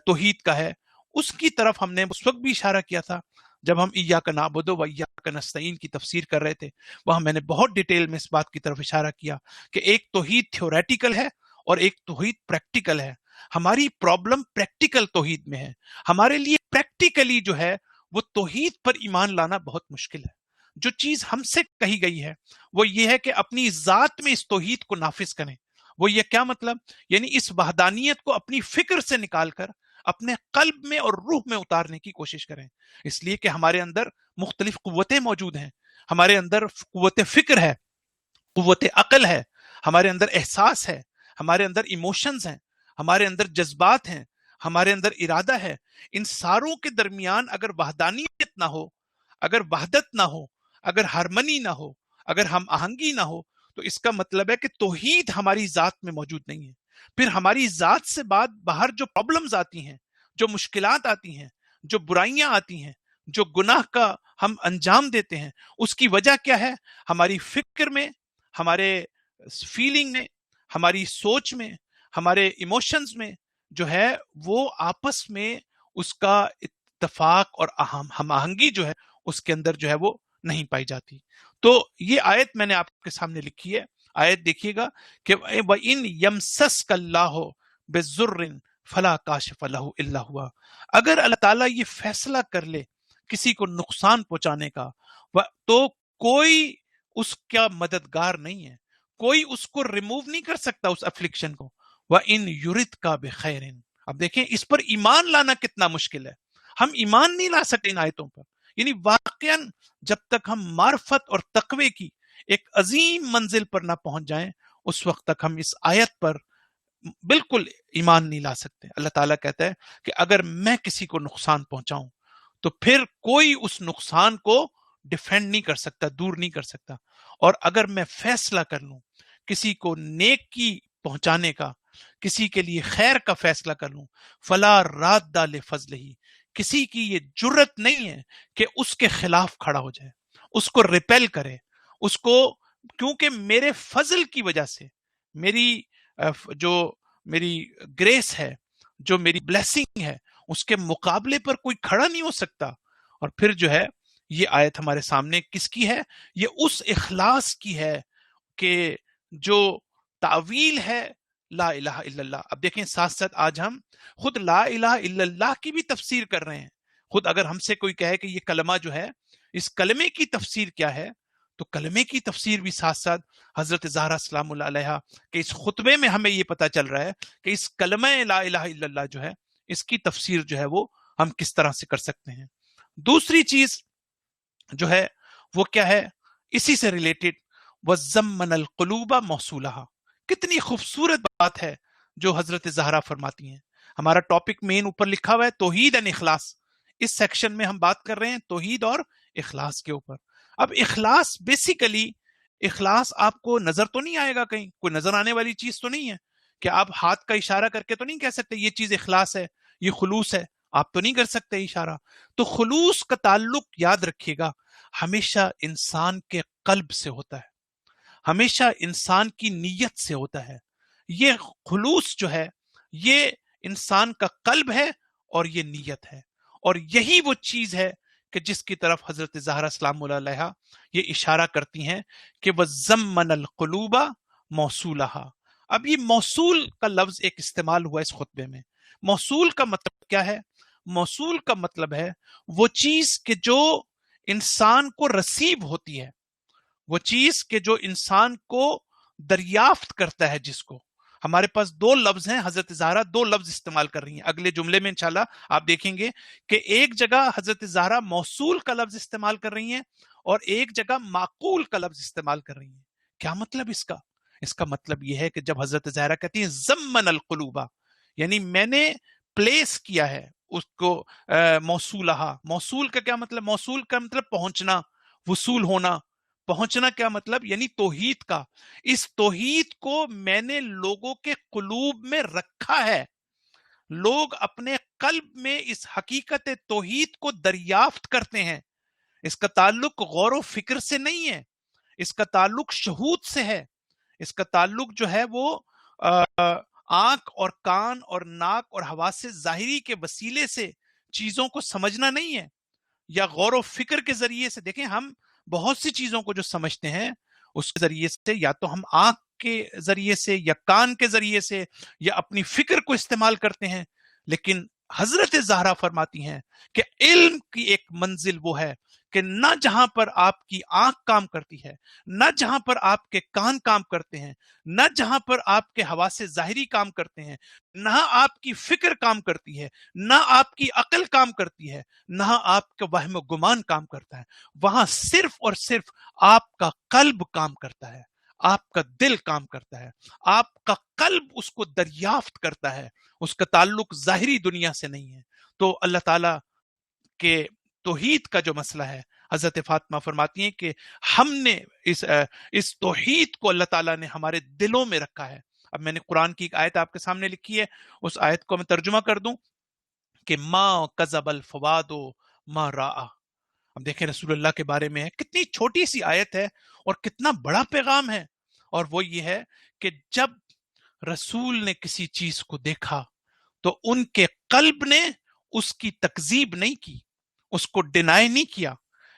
توحید کا ہے، اس کی طرف ہم نے اس وقت بھی اشارہ کیا تھا جب ہم ایاک نعبد و ایاک نستعین کی تفسیر کر رہے تھے، وہاں میں نے بہت ڈیٹیل میں اس بات کی طرف اشارہ کیا کہ ایک توحید تھیوریٹیکل ہے اور ایک توحید پریکٹیکل ہے۔ ہماری پرابلم پریکٹیکل توحید میں ہے، ہمارے لیے پریکٹیکلی جو ہے وہ توحید پر ایمان لانا بہت مشکل ہے۔ جو چیز ہم سے کہی گئی ہے وہ یہ ہے کہ اپنی ذات میں اس توحید کو نافذ کریں۔ وہ یہ کیا مطلب؟ یعنی اس وحدانیت کو اپنی فکر سے نکال کر اپنے قلب میں اور روح میں اتارنے کی کوشش کریں، اس لیے کہ ہمارے اندر مختلف قوتیں موجود ہیں، ہمارے اندر قوت فکر ہے، قوت عقل ہے، ہمارے اندر احساس ہے، ہمارے اندر ایموشنز ہیں، ہمارے اندر جذبات ہیں، ہمارے اندر ارادہ ہے۔ ان ساروں کے درمیان اگر وحدانیت نہ ہو، اگر وحدت نہ ہو، اگر ہارمنی نہ ہو، اگر ہم آہنگی نہ ہو، تو اس کا مطلب ہے کہ توحید ہماری ذات میں موجود نہیں ہے۔ پھر ہماری ذات سے بعد باہر جو پرابلمز آتی ہیں، جو مشکلات آتی ہیں، جو برائیاں آتی ہیں، جو گناہ کا ہم انجام دیتے ہیں، اس کی وجہ کیا ہے؟ ہماری فکر میں، ہمارے فیلنگ میں، ہماری سوچ میں، ہمارے ایموشنز میں جو ہے وہ آپس میں اس کا اتفاق اور ہم آہنگی جو ہے اس کے اندر جو ہے وہ نہیں پائی جاتی۔ تو یہ آیت میں نے آپ کے سامنے لکھی ہے، آیت دیکھیے گا کہ وَإِن يَمْسَسْكَ اللَّهُ بِالضُّرٍّ فَلَا كَاشِفَ لَهُ إِلَّا هُوَ، اگر اللہ تعالیٰ یہ فیصلہ کر لے کسی کو نقصان پہنچانے کا تو کوئی اس کا مددگار نہیں ہے، کوئی اس کو ریموو نہیں کر سکتا اس افلکشن کو۔ وَإِن يُرِدْكَ بِخَيْرٍ، اب دیکھیں اس پر ایمان لانا کتنا مشکل ہے، ہم ایمان نہیں لا سکتے ان آیتوں پر، یعنی واقعاً جب تک ہم معرفت اور تقوی کی ایک عظیم منزل پر نہ پہنچ جائیں اس وقت تک ہم اس آیت پر بالکل ایمان نہیں لا سکتے۔ اللہ تعالیٰ کہتا ہے کہ اگر میں کسی کو نقصان پہنچاؤں تو پھر کوئی اس نقصان کو ڈیفینڈ نہیں کر سکتا، دور نہیں کر سکتا، اور اگر میں فیصلہ کر لوں کسی کو نیکی پہنچانے کا، کسی کے لیے خیر کا فیصلہ کر لوں، فلا راد لفضلہ، کسی کی یہ جرت نہیں ہے کہ اس کے خلاف کھڑا ہو جائے، اس کو ریپیل کرے، اس کو، کیونکہ میرے فضل کی وجہ سے، میری جو میری گریس ہے، جو میری بلیسنگ ہے، اس کے مقابلے پر کوئی کھڑا نہیں ہو سکتا۔ اور پھر جو ہے یہ آیت ہمارے سامنے کس کی ہے؟ یہ اس اخلاص کی ہے کہ جو تعویل ہے لا الہ الا اللہ۔ اب دیکھیں ساتھ ساتھ آج ہم خود لا الہ الا اللہ کی بھی تفسیر کر رہے ہیں۔ خود اگر ہم سے کوئی کہے کہ یہ کلمہ جو ہے، اس کلمے کی تفسیر کیا ہے، تو کلمے کی تفسیر بھی ساتھ ساتھ حضرت زہرا سلام اللہ علیہا کہ اس خطبے میں ہمیں یہ پتا چل رہا ہے کہ اس کلمہ لا الہ الا اللہ جو ہے، اس کی تفسیر جو ہے وہ ہم کس طرح سے کر سکتے ہیں۔ دوسری چیز جو ہے وہ کیا ہے؟ اسی سے ریلیٹڈ وَزَمَّنَ الْقُلُوبَ مَوْصُولَهَا، کتنی خوبصورت بات ہے جو حضرت زہرا فرماتی ہیں۔ ہمارا ٹاپک مین اوپر لکھا ہوا ہے توحید اینڈ اخلاص، اس سیکشن میں ہم بات کر رہے ہیں توحید اور اخلاص کے اوپر. اب اخلاص بیسیکلی اخلاص آپ کو نظر تو نہیں آئے گا، کہیں کوئی نظر آنے والی چیز تو نہیں ہے کہ آپ ہاتھ کا اشارہ کر کے تو نہیں کہہ سکتے یہ چیز اخلاص ہے، یہ خلوص ہے. آپ تو نہیں کر سکتے اشارہ. تو خلوص کا تعلق یاد رکھیے گا ہمیشہ انسان کے قلب سے ہوتا ہے، ہمیشہ انسان کی نیت سے ہوتا ہے. یہ خلوص جو ہے یہ انسان کا قلب ہے اور یہ نیت ہے، اور یہی وہ چیز ہے کہ جس کی طرف حضرت زہرا سلام اللہ علیہا یہ اشارہ کرتی ہیں کہ وَزَمَّنَ الْقُلُوبَ مَوْصُولَهَا. اب یہ موصول کا لفظ ایک استعمال ہوا اس خطبے میں. موصول کا مطلب کیا ہے؟ موصول کا مطلب ہے وہ چیز کہ جو انسان کو رسیب ہوتی ہے، وہ چیز کہ جو انسان کو دریافت کرتا ہے. جس کو ہمارے پاس دو لفظ ہیں، حضرت زہرا دو لفظ استعمال کر رہی ہیں. اگلے جملے میں انشاءاللہ آپ دیکھیں گے کہ ایک جگہ حضرت زہرا موصول کا لفظ استعمال کر رہی ہیں اور ایک جگہ معقول کا لفظ استعمال کر رہی ہیں. کیا مطلب اس کا؟ اس کا مطلب یہ ہے کہ جب حضرت زہرا کہتی ہیں زمن القلوبہ، یعنی میں نے پلیس کیا ہے اس کو موصولہا. موصول کا کیا مطلب؟ موصول کا مطلب پہنچنا، وصول ہونا. پہنچنا کیا مطلب؟ یعنی توحید کا. اس توحید کو میں نے لوگوں کے قلوب میں رکھا ہے. لوگ اپنے قلب میں اس حقیقت توحید کو دریافت کرتے ہیں. اس کا تعلق غور و فکر سے نہیں ہے، اس کا تعلق شہود سے ہے. اس کا تعلق جو ہے وہ آنکھ اور کان اور ناک اور حواس ظاہری کے وسیلے سے چیزوں کو سمجھنا نہیں ہے، یا غور و فکر کے ذریعے سے. دیکھیں ہم بہت سی چیزوں کو جو سمجھتے ہیں اس کے ذریعے سے یا تو ہم آنکھ کے ذریعے سے یا کان کے ذریعے سے یا اپنی فکر کو استعمال کرتے ہیں. لیکن حضرت زہرا فرماتی ہیں کہ علم کی ایک منزل وہ ہے کہ نہ جہاں پر آپ کی آنکھ کام کرتی ہے، نہ جہاں پر آپ کے کان کام کرتے ہیں، نہ جہاں پر آپ کے حواس ظاہری کام کرتے ہیں، نہ آپ کی فکر کام کرتی ہے، نہ آپ کی عقل کام کرتی ہے، نہ آپ کا وہم و گمان کام کرتا ہے، وہاں صرف اور صرف آپ کا قلب کام کرتا ہے، آپ کا دل کام کرتا ہے. آپ کا قلب اس کو دریافت کرتا ہے، اس کا تعلق ظاہری دنیا سے نہیں ہے. تو اللہ تعالیٰ کے توحید کا جو مسئلہ ہے، حضرت فاطمہ فرماتی ہیں کہ ہم نے اس توحید کو اللہ تعالیٰ نے ہمارے دلوں میں رکھا ہے. اب میں نے قرآن کی ایک آیت آپ کے سامنے لکھی ہے، اس آیت کو میں ترجمہ کر دوں کہ ما کذب الفؤاد ما رأى. اب دیکھیں رسول اللہ کے بارے میں ہے، کتنی چھوٹی سی آیت ہے اور کتنا بڑا پیغام ہے. اور وہ یہ ہے کہ جب رسول نے کسی چیز کو دیکھا تو ان کے قلب نے اس کی تکذیب نہیں کی، اس کو ڈینائی نہیں کیا.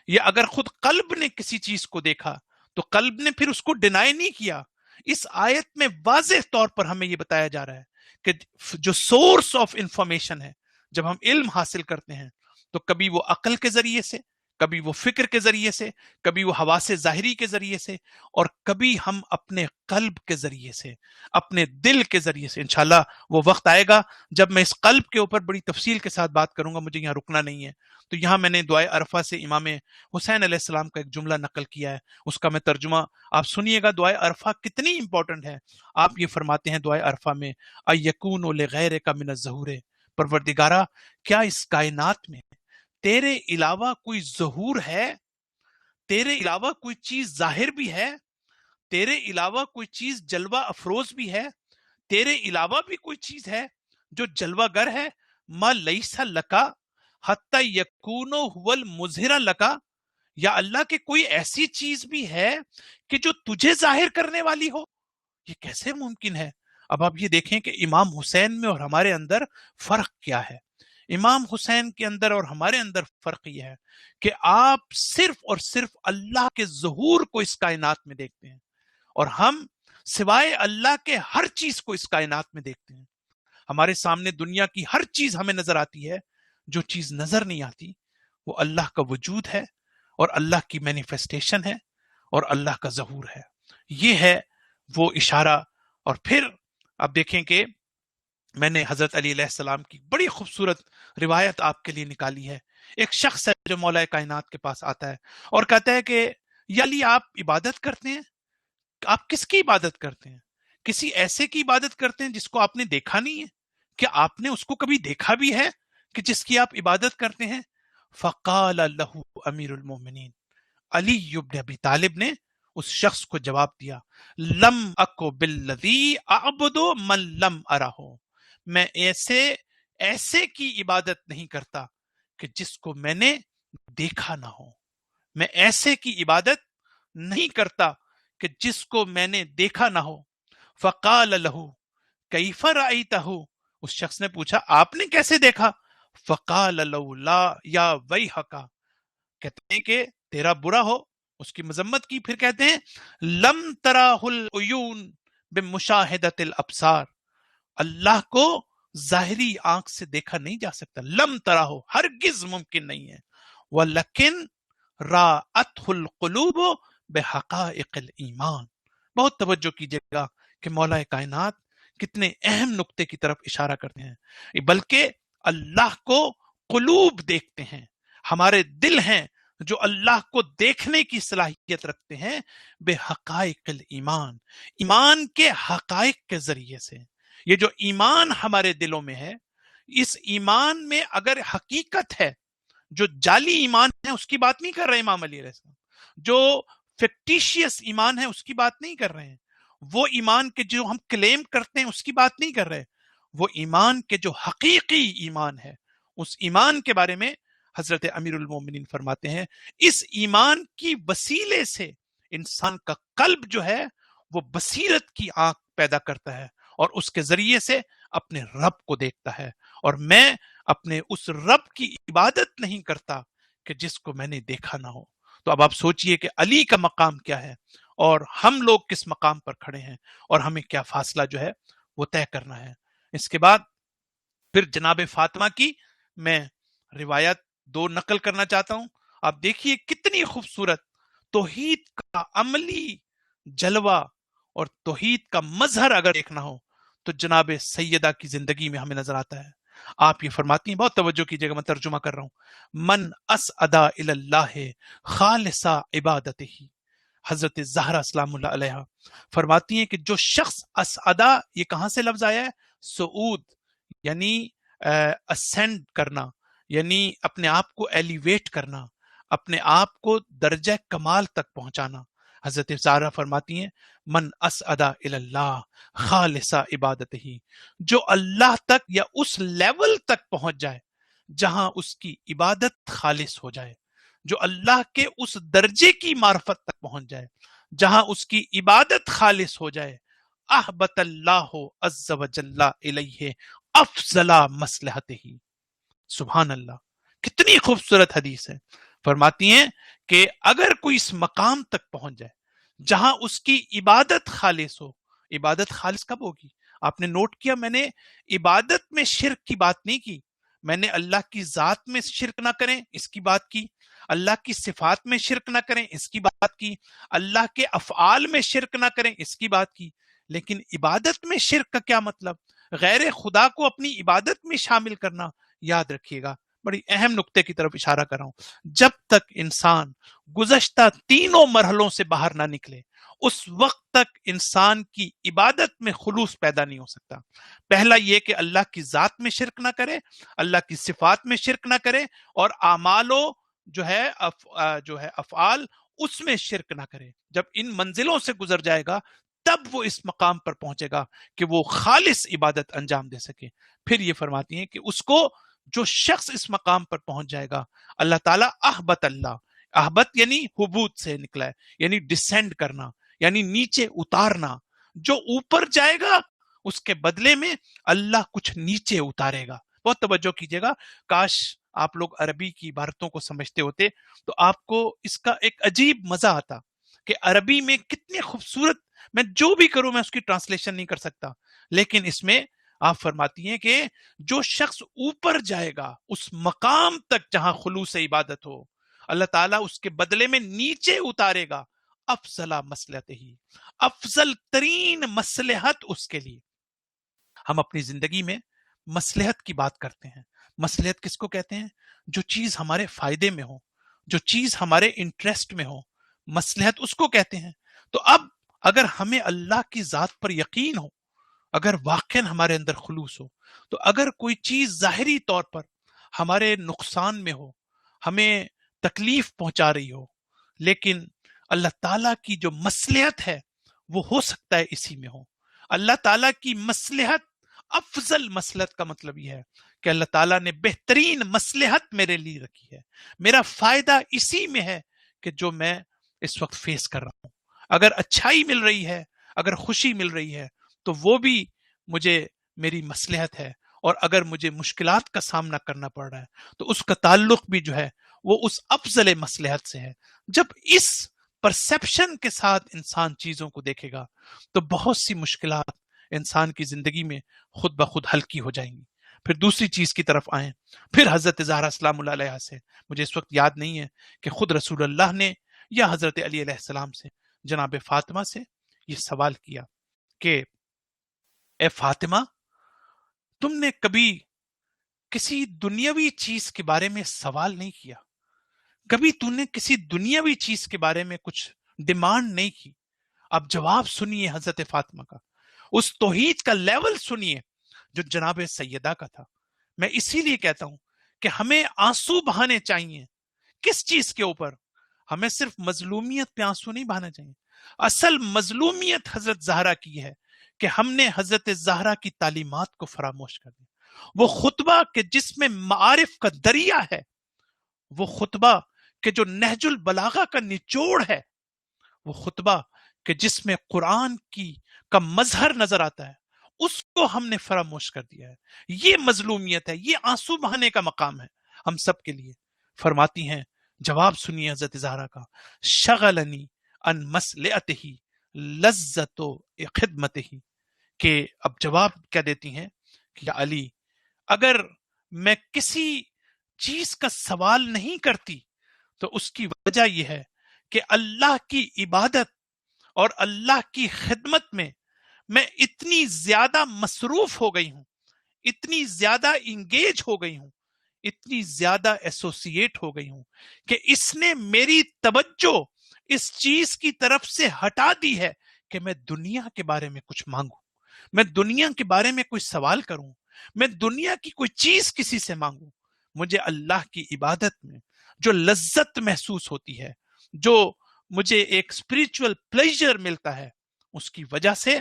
یا اگر خود قلب نے کسی چیز کو دیکھا تو قلب نے پھر اس کو ڈینائی نہیں کیا. اس آیت میں واضح طور پر ہمیں یہ بتایا جا رہا ہے کہ جو سورس آف انفارمیشن ہے، جب ہم علم حاصل کرتے ہیں تو کبھی وہ عقل کے ذریعے سے، کبھی وہ فکر کے ذریعے سے، کبھی وہ حواس ظاہری کے ذریعے سے، اور کبھی ہم اپنے قلب کے ذریعے سے، اپنے دل کے ذریعے سے. انشاءاللہ وہ وقت آئے گا جب میں اس قلب کے اوپر بڑی تفصیل کے ساتھ بات کروں گا، مجھے یہاں رکنا نہیں ہے. تو یہاں میں نے دعائے عرفہ سے امام حسین علیہ السلام کا ایک جملہ نقل کیا ہے، اس کا میں ترجمہ آپ سنیے گا. دعائے عرفہ کتنی امپورٹنٹ ہے. آپ یہ فرماتے ہیں دعائے عرفہ میں اَیَّکُونُ لِغَیرِکَ مِنَ الظُّہُورِ، پروردگارا کیا اس کائنات میں تیرے علاوہ کوئی ظہور ہے؟ تیرے علاوہ کوئی چیز ظاہر بھی ہے؟ تیرے علاوہ کوئی چیز جلوہ افروز بھی ہے؟ تیرے علاوہ بھی کوئی چیز ہے جو جلوہ گر ہے؟ ما لیسا لکا حتی یکونو هو المظہر لکا. یا اللہ کے کوئی ایسی چیز بھی ہے کہ جو تجھے ظاہر کرنے والی ہو؟ یہ کیسے ممکن ہے؟ اب آپ یہ دیکھیں کہ امام حسین میں اور ہمارے اندر فرق کیا ہے. امام حسین کے اندر اور ہمارے اندر فرق یہ ہے کہ آپ صرف اور صرف اللہ کے ظہور کو اس کائنات میں دیکھتے ہیں، اور ہم سوائے اللہ کے ہر چیز کو اس کائنات میں دیکھتے ہیں. ہمارے سامنے دنیا کی ہر چیز ہمیں نظر آتی ہے، جو چیز نظر نہیں آتی وہ اللہ کا وجود ہے اور اللہ کی مینیفیسٹیشن ہے اور اللہ کا ظہور ہے. یہ ہے وہ اشارہ. اور پھر آپ دیکھیں کہ میں نے حضرت علی علیہ السلام کی بڑی خوبصورت روایت آپ کے لیے نکالی ہے. ایک شخص ہے جو مولا کائنات کے پاس آتا ہے اور کہتا ہے کہ یا علی آپ عبادت کرتے ہیں؟ آپ کس کی عبادت کرتے ہیں؟ کسی ایسے کی عبادت کرتے ہیں جس کو آپ نے دیکھا نہیں ہے؟ کیا آپ نے اس کو کبھی دیکھا بھی ہے کہ جس کی آپ عبادت کرتے ہیں؟ فقال لہ امیر المومنین، علی ابن ابی طالب نے اس شخص کو جواب دیا، لم اکو بالذی اعبد من لم ارہ، میں ایسے کی عبادت نہیں کرتا کہ جس کو میں نے دیکھا نہ ہو، میں ایسے کی عبادت نہیں کرتا کہ جس کو میں نے دیکھا نہ ہو۔ فقال لہ کیف رأیتہ، اس شخص نے پوچھا آپ نے کیسے دیکھا؟ فقال لولا یا ویحک، کہتے ہیں کہ تیرا برا ہو، اس کی مذمت کی، پھر کہتے ہیں لم تراہ العیون بمشاہدت الابصار، اللہ کو ظاہری آنکھ سے دیکھا نہیں جا سکتا، لم تراہ ہرگز ممکن نہیں ہے، ولیکن راءتہ القلوب بحقائق الایمان۔ بہت توجہ کیجیے گا کہ مولا کائنات کتنے اہم نقطے کی طرف اشارہ کرتے ہیں، بلکہ اللہ کو قلوب دیکھتے ہیں، ہمارے دل ہیں جو اللہ کو دیکھنے کی صلاحیت رکھتے ہیں، بے حقائق الایمان، ایمان کے حقائق کے ذریعے سے۔ یہ جو ایمان ہمارے دلوں میں ہے، اس ایمان میں اگر حقیقت ہے، جو جعلی ایمان ہے اس کی بات نہیں کر رہے امام علی علیہ السلام، جو فیکٹیشیس ایمان ہے اس کی بات نہیں کر رہے ہیں، وہ ایمان کے جو ہم کلیم کرتے ہیں اس کی بات نہیں کر رہے، وہ ایمان کے جو حقیقی ایمان ہے، اس ایمان کے بارے میں حضرت امیر المومنین فرماتے ہیں اس ایمان کی وسیلے سے انسان کا قلب جو ہے وہ بصیرت کی آنکھ پیدا کرتا ہے اور اس کے ذریعے سے اپنے رب کو دیکھتا ہے، اور میں اپنے اس رب کی عبادت نہیں کرتا کہ جس کو میں نے دیکھا نہ ہو۔ تو اب آپ سوچئے کہ علی کا مقام کیا ہے اور ہم لوگ کس مقام پر کھڑے ہیں، اور ہمیں کیا فاصلہ جو ہے وہ طے کرنا ہے۔ اس کے بعد پھر جناب فاطمہ کی میں روایت 2 نقل کرنا چاہتا ہوں۔ آپ دیکھیے کتنی خوبصورت توحید کا عملی جلوہ اور توحید کا مظہر اگر دیکھنا ہو تو جناب سیدہ کی زندگی میں ہمیں نظر آتا ہے۔ آپ یہ فرماتی ہیں، بہت توجہ کیجیے گا، میں ترجمہ کر رہا ہوں، من اسعدا الی اللہ خالصا عبادتہ، حضرت زہرا سلام اللہ علیہ فرماتی ہیں کہ جو شخص اسعدا، یہ کہاں سے لفظ آیا ہے؟ سعود، یعنی اسینڈ کرنا، یعنی اپنے آپ کو ایلیویٹ کرنا، اپنے آپ کو درجہ کمال تک پہنچانا۔ حضرت زہرا فرماتی ہیں من اسعدا الی اللہ خالصا عبادتہ، جو اللہ تک یا اس لیول تک پہنچ جائے جہاں اس کی عبادت خالص ہو جائے، جو اللہ کے اس درجے کی معرفت تک پہنچ جائے جہاں اس کی عبادت خالص ہو جائے، احبط اللہ عز وجل الیہ افضل مصلحتہ۔ سبحان اللہ، کتنی خوبصورت حدیث ہے۔ فرماتی ہیں کہ اگر کوئی اس مقام تک پہنچ جائے جہاں اس کی عبادت خالص ہو، عبادت خالص کب ہوگی؟ آپ نے نوٹ کیا، میں نے عبادت میں شرک کی بات نہیں کی، میں نے اللہ کی ذات میں شرک نہ کریں اس کی بات کی، اللہ کی صفات میں شرک نہ کریں اس کی بات کی، اللہ کے افعال میں شرک نہ کریں اس کی بات کی، لیکن عبادت میں شرک کا کیا مطلب؟ غیر خدا کو اپنی عبادت میں شامل کرنا۔ یاد رکھیے گا، بڑی اہم نقطے کی طرف اشارہ کر رہا ہوں، جب تک انسان گزشتہ تینوں مرحلوں سے باہر نہ نکلے اس وقت تک انسان کی عبادت میں خلوص پیدا نہیں ہو سکتا۔ پہلا یہ کہ اللہ کی ذات میں شرک نہ کرے، اللہ کی صفات میں شرک نہ کرے، اور اعمال جو ہے افعال اس میں شرک نہ کرے۔ جب ان منزلوں سے گزر جائے گا تب وہ اس مقام پر پہنچے گا کہ وہ خالص عبادت انجام دے سکے۔ پھر یہ فرماتی ہیں کہ اس کو، جو شخص اس مقام پر پہنچ جائے گا، اللہ تعالیٰ احبط اللہ، احبط یعنی حبوط سے نکلا ہے، یعنی ڈسینڈ کرنا، یعنی نیچے اتارنا، جو اوپر جائے گا اس کے بدلے میں اللہ کچھ نیچے اتارے گا۔ بہت توجہ کیجیے گا، کاش آپ لوگ عربی کی عبارتوں کو سمجھتے ہوتے تو آپ کو اس کا ایک عجیب مزہ آتا کہ عربی میں کتنی خوبصورت، میں جو بھی کروں میں اس کی ٹرانسلیشن نہیں کر سکتا، لیکن اس میں آپ فرماتی ہیں کہ جو شخص اوپر جائے گا اس مقام تک جہاں خلوص عبادت ہو، اللہ تعالیٰ اس کے بدلے میں نیچے اتارے گا افضل مصلحت ہی، افضل ترین مصلحت اس کے لیے۔ ہم اپنی زندگی میں مصلحت کی بات کرتے ہیں، مصلحت کس کو کہتے ہیں؟ جو چیز ہمارے فائدے میں ہو، جو چیز ہمارے انٹرسٹ میں ہو، مصلحت اس کو کہتے ہیں۔ تو اب اگر ہمیں اللہ کی ذات پر یقین ہو، اگر واقعاً ہمارے اندر خلوص ہو، تو اگر کوئی چیز ظاہری طور پر ہمارے نقصان میں ہو، ہمیں تکلیف پہنچا رہی ہو، لیکن اللہ تعالیٰ کی جو مصلحت ہے وہ ہو سکتا ہے اسی میں ہو. اللہ تعالیٰ کی مصلحت، افضل مصلحت کا مطلب یہ ہے کہ اللہ تعالیٰ نے بہترین مصلحت میرے لیے رکھی ہے. میرا فائدہ اسی میں ہے کہ جو میں اس وقت فیس کر رہا ہوں. اگر اچھائی مل رہی ہے، اگر خوشی مل رہی ہے، تو وہ بھی مجھے میری مصلحت ہے. اور اگر مجھے مشکلات کا سامنا کرنا پڑ رہا ہے تو اس کا تعلق بھی جو ہے وہ اس افضل مصلحت سے ہے. جب اس پرسپشن کے ساتھ انسان چیزوں کو دیکھے گا تو بہت سی مشکلات انسان کی زندگی میں خود بخود حل کی ہو جائیں گی. پھر دوسری چیز کی طرف آئیں. پھر حضرت زہرا سلام اللہ علیہ سے، مجھے اس وقت یاد نہیں ہے کہ خود رسول اللہ نے یا حضرت علی علیہ السلام سے جناب فاطمہ سے یہ سوال کیا کہ اے فاطمہ، تم نے کبھی کسی دنیاوی چیز کے بارے میں سوال نہیں کیا؟ کبھی تم نے کسی دنیاوی چیز کے بارے میں کچھ ڈیمانڈ نہیں کی؟ اب جواب سنیے حضرت فاطمہ کا، اس توحید کا لیول سنیے جو جناب سیدہ کا تھا. میں اسی لیے کہتا ہوں کہ ہمیں آنسو بہانے چاہیے. کس چیز کے اوپر؟ ہمیں صرف مظلومیت پہ آنسو نہیں بہانا چاہیے. اصل مظلومیت حضرت زہرا کی ہے کہ ہم نے حضرت زہرا کی تعلیمات کو فراموش کر دیا. وہ خطبہ کہ جس میں معارف کا دریا ہے، وہ خطبہ کہ جو نہج البلاغہ کا نچوڑ ہے، وہ خطبہ کہ جس میں قرآن کا مظہر نظر آتا ہے، اس کو ہم نے فراموش کر دیا ہے. یہ مظلومیت ہے، یہ آنسو بہانے کا مقام ہے ہم سب کے لیے. فرماتی ہیں، جواب سنیے حضرت زہرا کا، شغلنی ان مسلعتہ لذت خدمتہ، کہ اب جواب کیا دیتی ہیں کہ یا علی، اگر میں کسی چیز کا سوال نہیں کرتی تو اس کی وجہ یہ ہے کہ اللہ کی عبادت اور اللہ کی خدمت میں اتنی زیادہ مصروف ہو گئی ہوں، اتنی زیادہ انگیج ہو گئی ہوں، اتنی زیادہ ایسوسیٹ ہو گئی ہوں کہ اس نے میری توجہ اس چیز کی طرف سے ہٹا دی ہے کہ میں دنیا کے بارے میں کچھ مانگوں، میں دنیا کے بارے میں کوئی سوال کروں، میں دنیا کی کوئی چیز کسی سے مانگوں. مجھے اللہ کی عبادت میں جو لذت محسوس ہوتی ہے، جو مجھے ایک اسپرچل پلیجر ملتا ہے، اس کی وجہ سے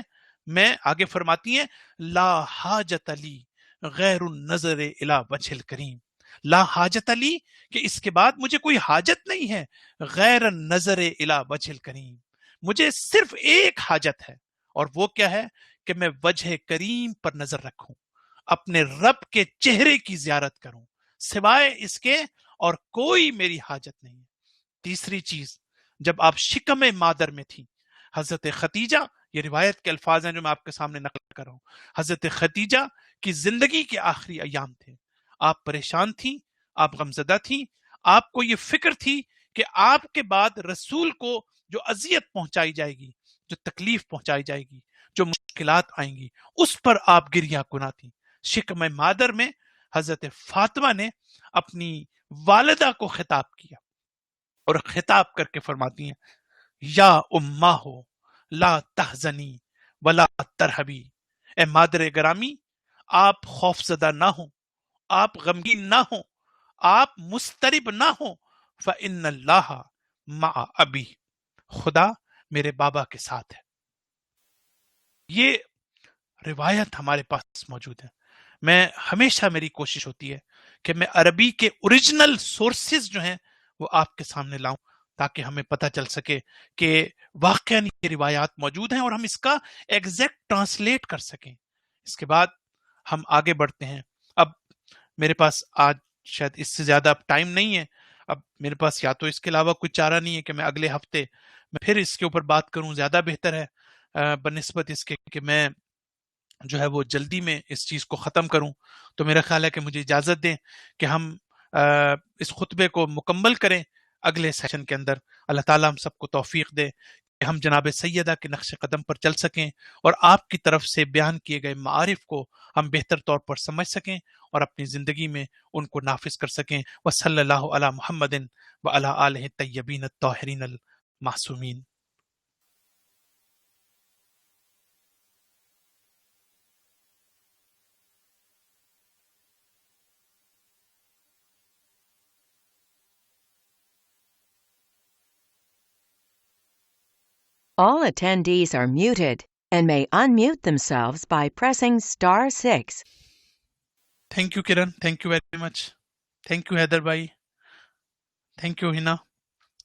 میں، آگے فرماتی ہیں، لا حاجت لی غیر النظر الی وجہ الکریم، لا حاجت لی، کہ اس کے بعد مجھے کوئی حاجت نہیں ہے، غیر النظر الی وجہ الکریم، مجھے صرف ایک حاجت ہے، اور وہ کیا ہے کہ میں وجہ کریم پر نظر رکھوں، اپنے رب کے چہرے کی زیارت کروں، سوائے اس کے اور کوئی میری حاجت نہیں. تیسری چیز، جب آپ شکم مادر میں تھی، حضرت ختیجہ، یہ روایت کے الفاظ ہیں جو میں آپ کے سامنے نقل کر رہا ہوں، حضرت ختیجہ کی زندگی کے آخری ایام تھے. آپ پریشان تھیں، آپ غمزدہ تھیں، آپ کو یہ فکر تھی کہ آپ کے بعد رسول کو جو اذیت پہنچائی جائے گی، جو تکلیف پہنچائی جائے گی، جو مشکلات آئیں گی، اس پر آپ گریہ کنا تھی. شکم مادر میں حضرت فاطمہ نے اپنی والدہ کو خطاب کیا اور خطاب کر کے فرماتی ہیں، یا اماں ہو لا تحزنی ولا ترہبی، اے مادر گرامی، آپ خوف زدہ نہ ہوں، آپ غمگین نہ ہوں، آپ مضطرب نہ ہوں، فإن اللہ مع ابی، خدا میرے بابا کے ساتھ ہے. یہ روایت ہمارے پاس موجود ہے. میں ہمیشہ، میری کوشش ہوتی ہے کہ میں عربی کے اوریجنل سورسز جو ہیں وہ آپ کے سامنے لاؤں تاکہ ہمیں پتہ چل سکے کہ واقعاً یہ روایات موجود ہیں اور ہم اس کا ایگزیکٹ ٹرانسلیٹ کر سکیں. اس کے بعد ہم آگے بڑھتے ہیں. اب میرے پاس آج شاید اس سے زیادہ اب ٹائم نہیں ہے. اب میرے پاس یا تو اس کے علاوہ کوئی چارہ نہیں ہے کہ میں اگلے ہفتے میں پھر اس کے اوپر بات کروں، زیادہ بہتر ہے بنسبت اس کے کہ میں جو ہے وہ جلدی میں اس چیز کو ختم کروں. تو میرا خیال ہے کہ مجھے اجازت دیں کہ ہم اس خطبے کو مکمل کریں اگلے سیشن کے اندر. اللہ تعالیٰ ہم سب کو توفیق دے کہ ہم جناب سیدہ کے نقش قدم پر چل سکیں اور آپ کی طرف سے بیان کیے گئے معارف کو ہم بہتر طور پر سمجھ سکیں اور اپنی زندگی میں ان کو نافذ کر سکیں. وصلی اللہ علی محمد وعلی آلہ الطیبین الطاہرین المعصومین. All attendees are muted and may unmute themselves by pressing *6. Thank you, Kiran. Thank you very much. Thank you, Heather bhai. Thank you, Hina.